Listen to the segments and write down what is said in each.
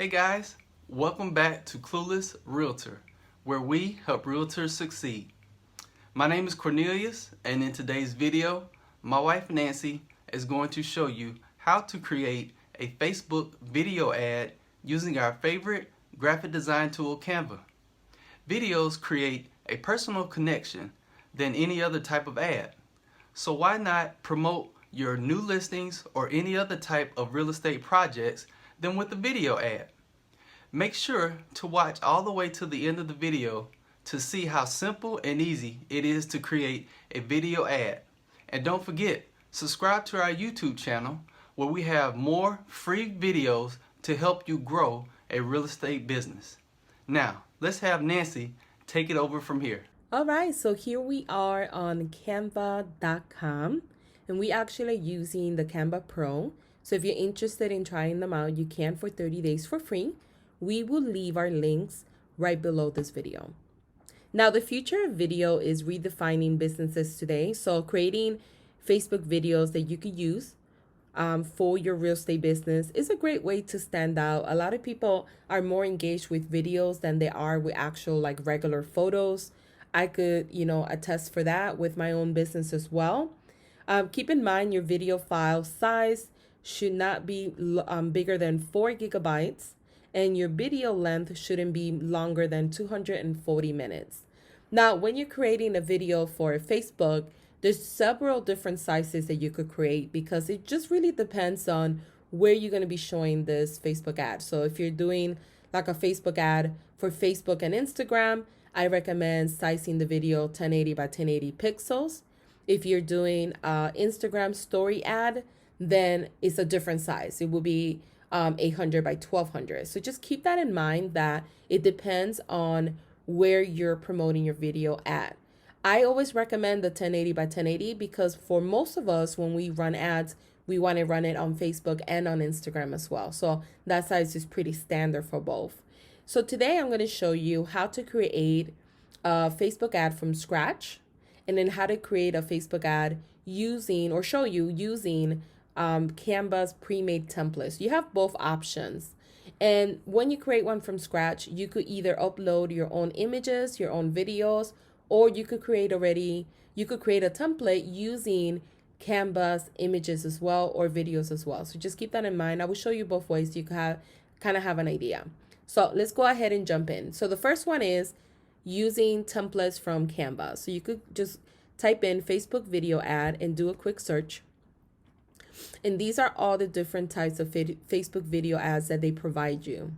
Hey guys, welcome back to Clueless Realtor, where we help realtors succeed. My name is Cornelius, and in today's video, my wife Nancy is going to show you how to create a Facebook video ad using our favorite graphic design tool, Canva. Videos create a personal connection than any other type of ad. So why not promote your new listings or any other type of real estate projects than with a video ad? Make sure to watch all the way to the end of the video to see how simple and easy it is to create a video ad. And don't forget, subscribe to our YouTube channel where we have more free videos to help you grow a real estate business. Now, let's have Nancy take it over from here. All right, so here we are on canva.com, and we actually are using the Canva Pro. So if you're interested in trying them out, you can for 30 days for free. We will leave our links right below this video. Now, the future of video is redefining businesses today. So creating Facebook videos that you could use for your real estate business is a great way to stand out. A lot of people are more engaged with videos than they are with actual like regular photos. I could, attest for that with my own business as well. Keep in mind your video file size should not be bigger than 4 gigabytes, and your video length shouldn't be longer than 240 minutes. Now, when you're creating a video for Facebook, there's several different sizes that you could create because it just really depends on where you're going to be showing this Facebook ad. So if you're doing like a Facebook ad for Facebook and Instagram, I recommend sizing the video 1080 by 1080 pixels. If you're doing Instagram story ad, then it's a different size. It will be 800 by 1200. So just keep that in mind that it depends on where you're promoting your video at. I always recommend the 1080 by 1080 because for most of us, when we run ads, we want to run it on Facebook and on Instagram as well. So that size is pretty standard for both. So today I'm going to show you how to create a Facebook ad from scratch, and then how to create a Facebook ad using Canva's pre-made templates. You have both options. And when you create one from scratch, you could either upload your own images, your own videos, or you could create a template using Canva's images as well or videos as well. So just keep that in mind. I will show you both ways so you can kind of have an idea. So let's go ahead and jump in. So the first one is using templates from Canva. So you could just type in Facebook video ad and do a quick search. And these are all the different types of Facebook video ads that they provide you.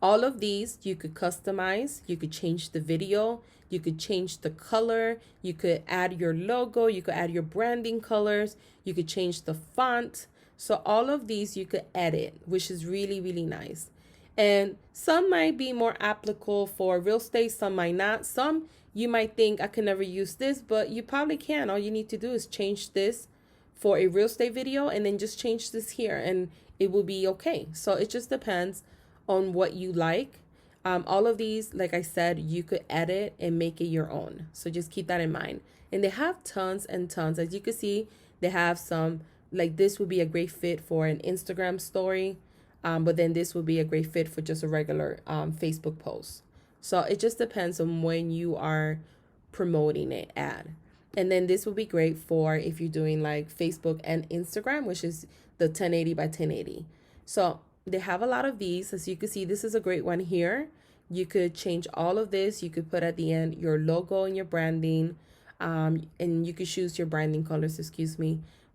All of these you could customize. You could change the video. You could change the color. You could add your logo. You could add your branding colors. You could change the font. So all of these you could edit, which is really, really nice. And some might be more applicable for real estate. Some might not. Some you might think I can never use this, but you probably can. All you need to do is change this for a real estate video and then just change this here and it will be okay. So it just depends on what you like. All of these, like I said, you could edit and make it your own. So just keep that in mind. And they have tons and tons. As you can see, they have some, like this would be a great fit for an Instagram story. But then this would be a great fit for just a regular Facebook post. So it just depends on when you are promoting an ad. And then this would be great for if you're doing like Facebook and Instagram, which is the 1080 by 1080. So they have a lot of these. As you can see, this is a great one here. You could change all of this. You could put at the end your logo and your branding, and you could choose your branding colors,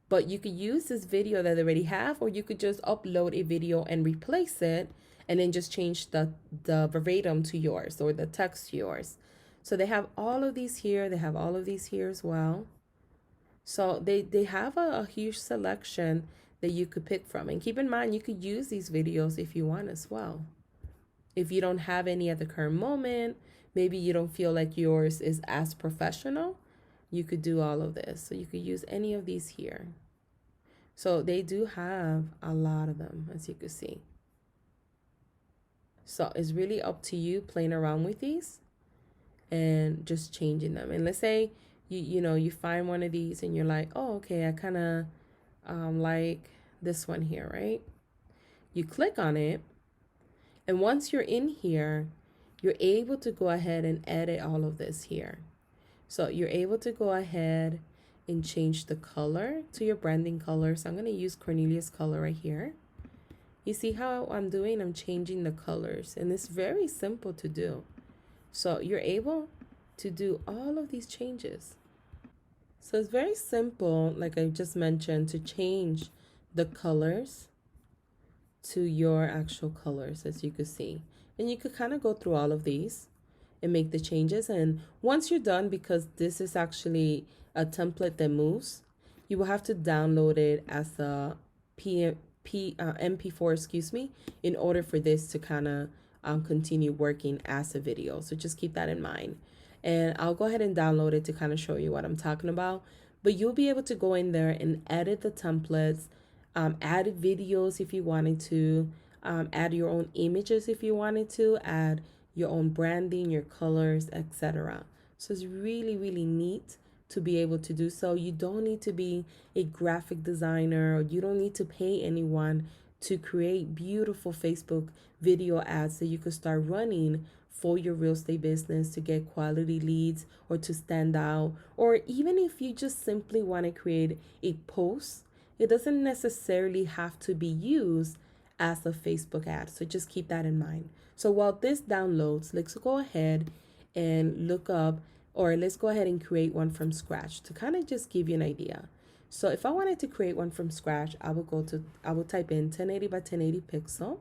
But you could use this video that they already have, or you could just upload a video and replace it and then just change the verbatim to yours or the text to yours. So they have all of these here. They have all of these here as well. So they have a huge selection that you could pick from. And keep in mind, you could use these videos if you want as well. If you don't have any at the current moment, maybe you don't feel like yours is as professional, you could do all of this. So you could use any of these here. So they do have a lot of them, as you can see. So it's really up to you playing around with these and just changing them. And let's say you find one of these and you're like, oh, okay, I kind of like this one here, right? You click on it And once you're in here, you're able to go ahead and edit all of this here. So you're able to go ahead and change the color to your branding color. So I'm going to use Cornelius color right here. You see how I'm doing? I'm changing the colors, and it's very simple to do. So you're able to do all of these changes. So it's very simple, like I just mentioned, to change the colors to your actual colors, as you could see. And you could kind of go through all of these and make the changes. And once you're done, because this is actually a template that moves, you will have to download it as a MP4, excuse me, in order for this to kind of continue working as a video. So just keep that in mind. And I'll go ahead and download it to kind of show you what I'm talking about. But you'll be able to go in there and edit the templates, add videos if you wanted to, add your own images if you wanted to, add your own branding, your colors, etc. So it's really, really neat to be able to do so. You don't need to be a graphic designer, or you don't need to pay anyone to create beautiful Facebook video ads that you could start running for your real estate business to get quality leads or to stand out. Or even if you just simply want to create a post, it doesn't necessarily have to be used as a Facebook ad. So just keep that in mind. So while this downloads, let's go ahead and look up, or let's go ahead and create one from scratch to kind of just give you an idea. So if I wanted to create one from scratch, I will type in 1080 by 1080 pixel.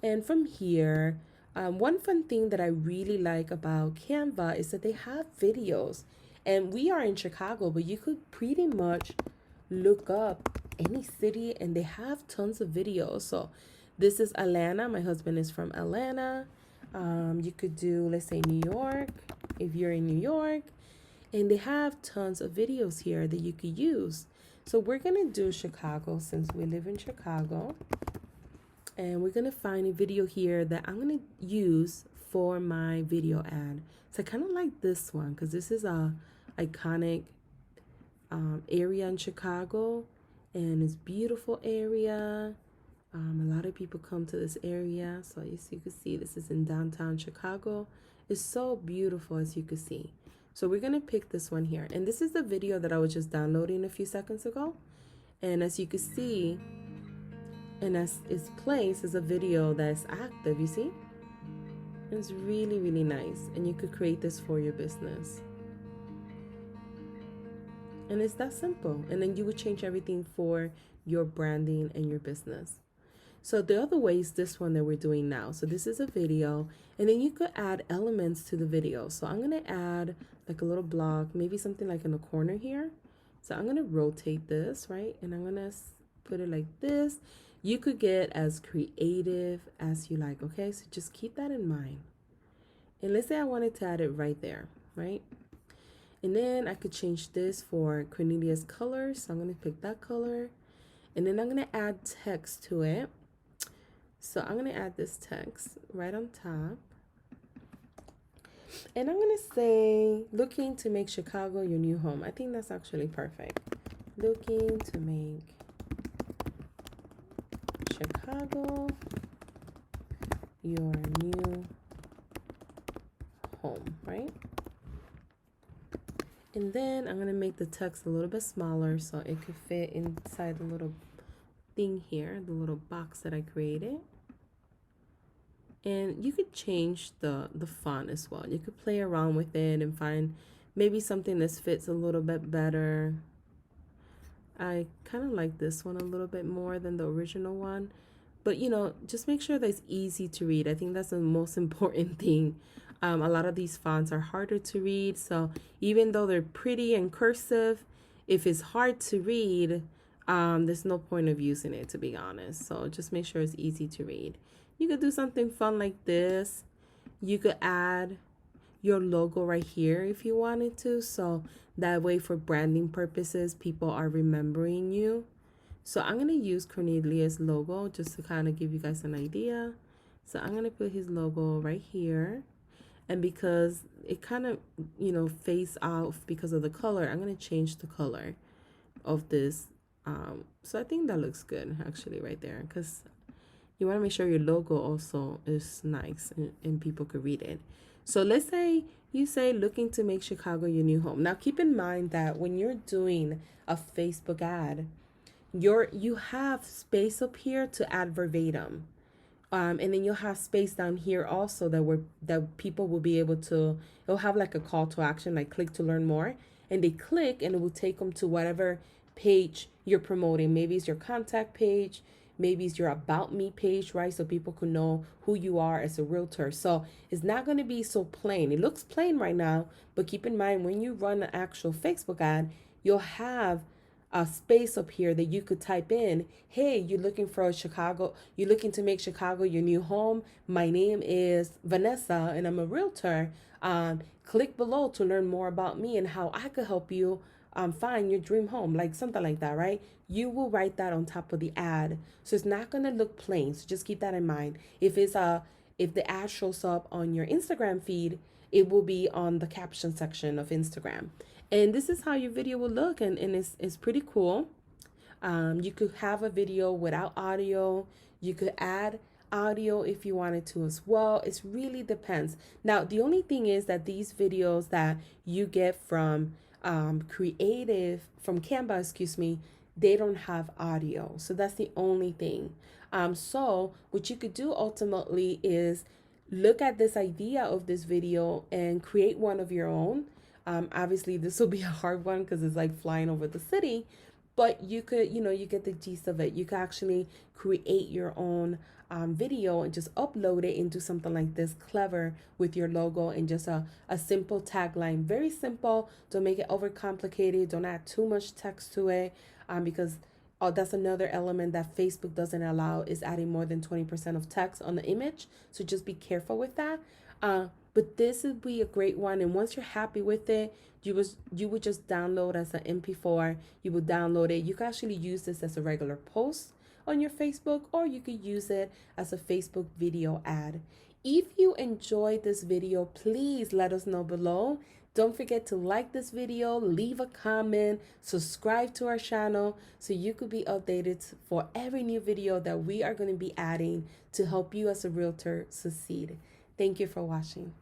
And from here, one fun thing that I really like about Canva is that they have videos. And we are in Chicago, but you could pretty much look up any city and they have tons of videos. So this is Atlanta. My husband is from Atlanta. You could do, let's say, New York, if you're in New York. And they have tons of videos here that you could use. So we're going to do Chicago since we live in Chicago. And we're going to find a video here that I'm going to use for my video ad. So I kind of like this one because this is a iconic area in Chicago. And it's beautiful area. A lot of people come to this area. So as you can see, this is in downtown Chicago. It's so beautiful, as you can see. So we're going to pick this one here. And this is the video that I was just downloading a few seconds ago. And as you can see, and as it's placed as a video that's active, you see? It's really, really nice. And you could create this for your business. And it's that simple. And then you would change everything for your branding and your business. So the other way is this one that we're doing now. So this is a video, and then you could add elements to the video. So I'm going to add like a little block, maybe something like in the corner here. So I'm going to rotate this, right? And I'm going to put it like this. You could get as creative as you like, okay? So just keep that in mind. And let's say I wanted to add it right there, right? And then I could change this for Cornelius color. So I'm going to pick that color. And then I'm going to add text to it. So I'm going to add this text right on top. And I'm going to say, looking to make Chicago your new home. I think that's actually perfect. Looking to make Chicago your new home, right? And then I'm going to make the text a little bit smaller so it could fit inside the little thing here, the little box that I created. And you could change the font as well. You could play around with it and find maybe something that fits a little bit better. I kind of like this one a little bit more than the original one. But, you know, just make sure that it's easy to read. I think that's the most important thing. A lot of these fonts are harder to read. So even though they're pretty and cursive, if it's hard to read, there's no point of using it, to be honest. So just make sure it's easy to read. You could do something fun like this. You could add your logo right here if you wanted to. So that way, for branding purposes, people are remembering you. So I'm going to use Cornelius' logo just to kind of give you guys an idea. So I'm going to put his logo right here. And because it kind of, you know, fades out because of the color, I'm going to change the color of this. So I think that looks good, actually, right there. Because you want to make sure your logo also is nice and people could read it. So let's say you say looking to make Chicago your new home. Now keep in mind that when you're doing a Facebook ad, you have space up here to add verbatim. And then you'll have space down here also that people will be able to, it'll have like a call to action, like click to learn more, and they click and it will take them to whatever page you're promoting. Maybe it's your contact page, maybe it's your about me page, right? So people can know who you are as a realtor. So it's not going to be so plain. It looks plain right now, but keep in mind when you run an actual Facebook ad, you'll have a space up here that you could type in, hey, you're looking for Chicago, you're looking to make Chicago your new home. My name is Vanessa and I'm a realtor. Click below to learn more about me and how I could help you find your dream home, like something like that, right? You will write that on top of the ad. So it's not going to look plain. So just keep that in mind. If the ad shows up on your Instagram feed, it will be on the caption section of Instagram. And this is how your video will look, and it's pretty cool. You could have a video without audio. You could add audio if you wanted to as well. It really depends. Now, the only thing is that these videos that you get from from Canva, excuse me, they don't have audio. So that's the only thing. So what you could do ultimately is look at this idea of this video and create one of your own. Obviously, this will be a hard one because it's like flying over the city, but you could, you get the gist of it. You could actually create your own video and just upload it into something like this clever with your logo and just a simple tagline. Very simple. Don't make it overcomplicated. Don't add too much text to it because that's another element that Facebook doesn't allow is adding more than 20% of text on the image. So just be careful with that. But this would be a great one. And once you're happy with it, you would just download as an MP4. You would download it. You can actually use this as a regular post on your Facebook, or you could use it as a Facebook video ad. If you enjoyed this video, please let us know below. Don't forget to like this video, leave a comment, subscribe to our channel so you could be updated for every new video that we are going to be adding to help you as a realtor succeed. Thank you for watching.